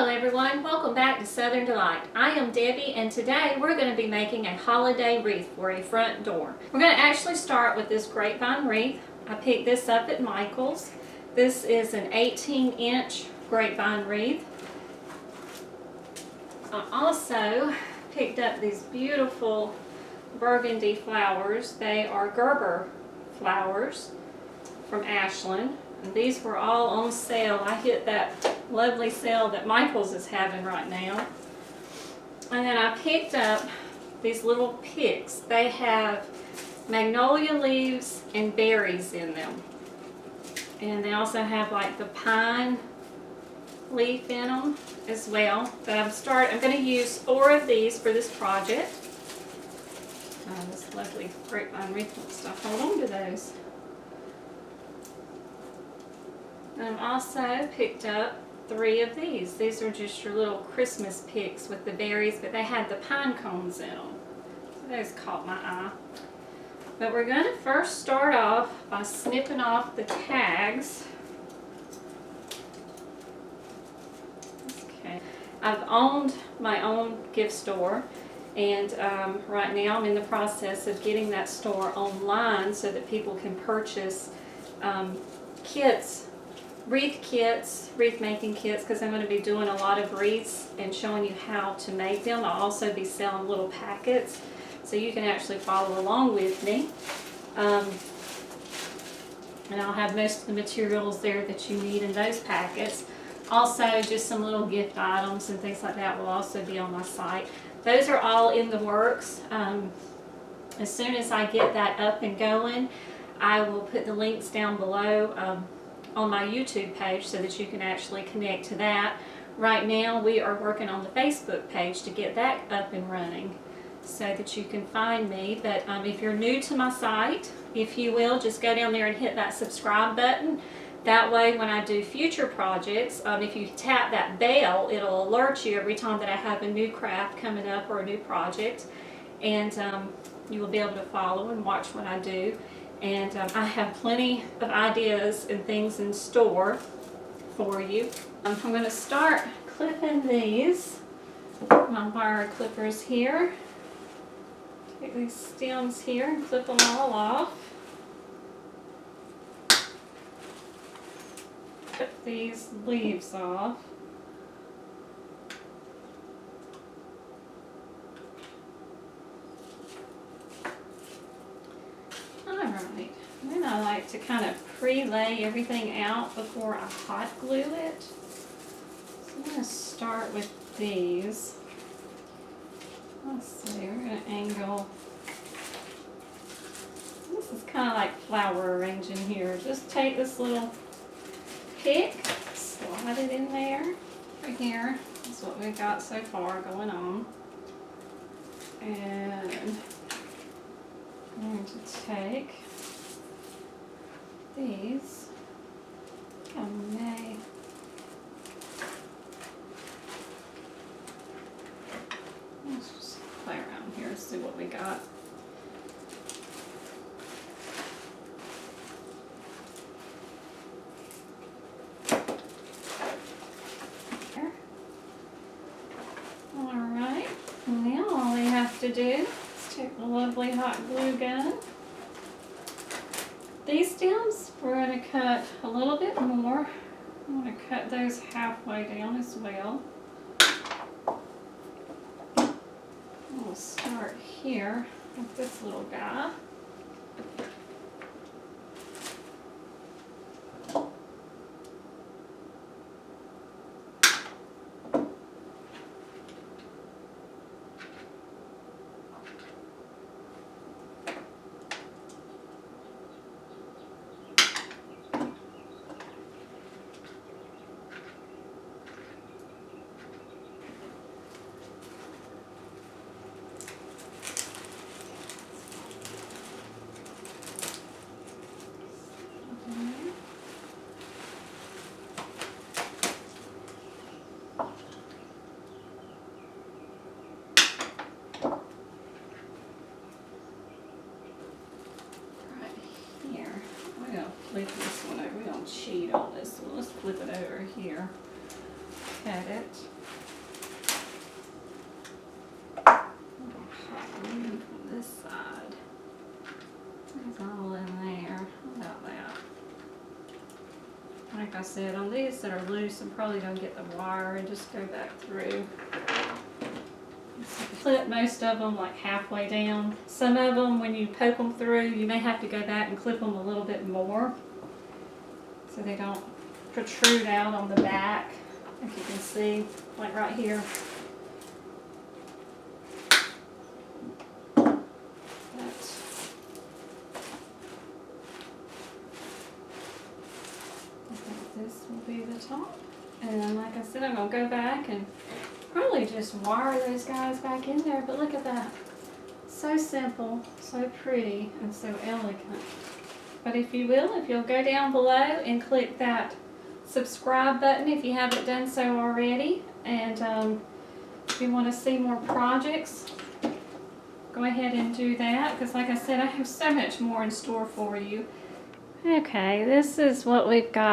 Hello everyone, welcome back to Southern Delight. I am Debbie and today we're going to be making a holiday wreath for a front door. We're going to actually start with this grapevine wreath. I picked this up at Michael's. This is an 18-inch grapevine wreath. I also picked up these beautiful burgundy flowers. They are Gerber flowers from Ashland. And these were all on sale. I hit that lovely sale that Michael's is having right now. And then I picked up these little picks. They have magnolia leaves and berries in them. And they also have like the pine leaf in them as well. But I'm going to use 4 of these for this project. This lovely grapevine wreath wants to hold on to those. And I've also picked up 3 of these. These are just your little Christmas picks with the berries, but they had the pine cones in them. So those caught my eye. But we're going to first start off by snipping off the tags. Okay. I've owned my own gift store, and right now I'm in the process of getting that store online so that people can purchase kits. Wreath making kits, because I'm going to be doing a lot of wreaths and showing you how to make them. I'll also be selling little packets so you can actually follow along with me. And I'll have most of the materials there that you need in those packets. Also, just some little gift items and things like that will also be on my site. Those are all in the works. As soon as I get that up and going, I will put the links down below on my YouTube page so that you can actually connect to that. Right now we are working on the Facebook page to get that up and running so that you can find me. But if you're new to my site, if you will, just go down there and hit that subscribe button. That way when I do future projects, if you tap that bell, it'll alert you every time that I have a new craft coming up or a new project, and you will be able to follow and watch what I do. And I have plenty of ideas and things in store for you. I'm going to start clipping these. My wire clippers here. Take these stems here and clip them all off. Clip these leaves off. Alright, then I like to kind of pre-lay everything out before I hot glue it. So I'm going to start with these. Let's see, we're going to angle. This is kind of like flower arranging here. Just take this little pick, slide it in there. Right here, that's what we've got so far going on. And I'm going to take these. Let's just play around here and see what we got. There. Alright, now all we have to do is take the lovely hot glue gun. These stems, we're going to cut a little bit more. I'm going to cut those halfway down as well. We'll start here with this little guy. Flip this one over. We don't cheat on this one. Let's flip it over here. cut it. From this side. It's all in there. How about that? Like I said, on these that are loose, I'm probably going to get the wire and just go back through. Clip most of them like halfway down. Some of them, when you poke them through, you may have to go back and clip them a little bit more so they don't protrude out on the back, like you can see, like right here. This will be the top, and like I said, I'm going to go back and probably just wire those guys back in there, but look at that. So simple, so pretty, and so elegant. But if you will, if you'll go down below and click that subscribe button if you haven't done so already, and if you want to see more projects, go ahead and do that, because like I said, I have so much more in store for you. Okay, this is what we've got.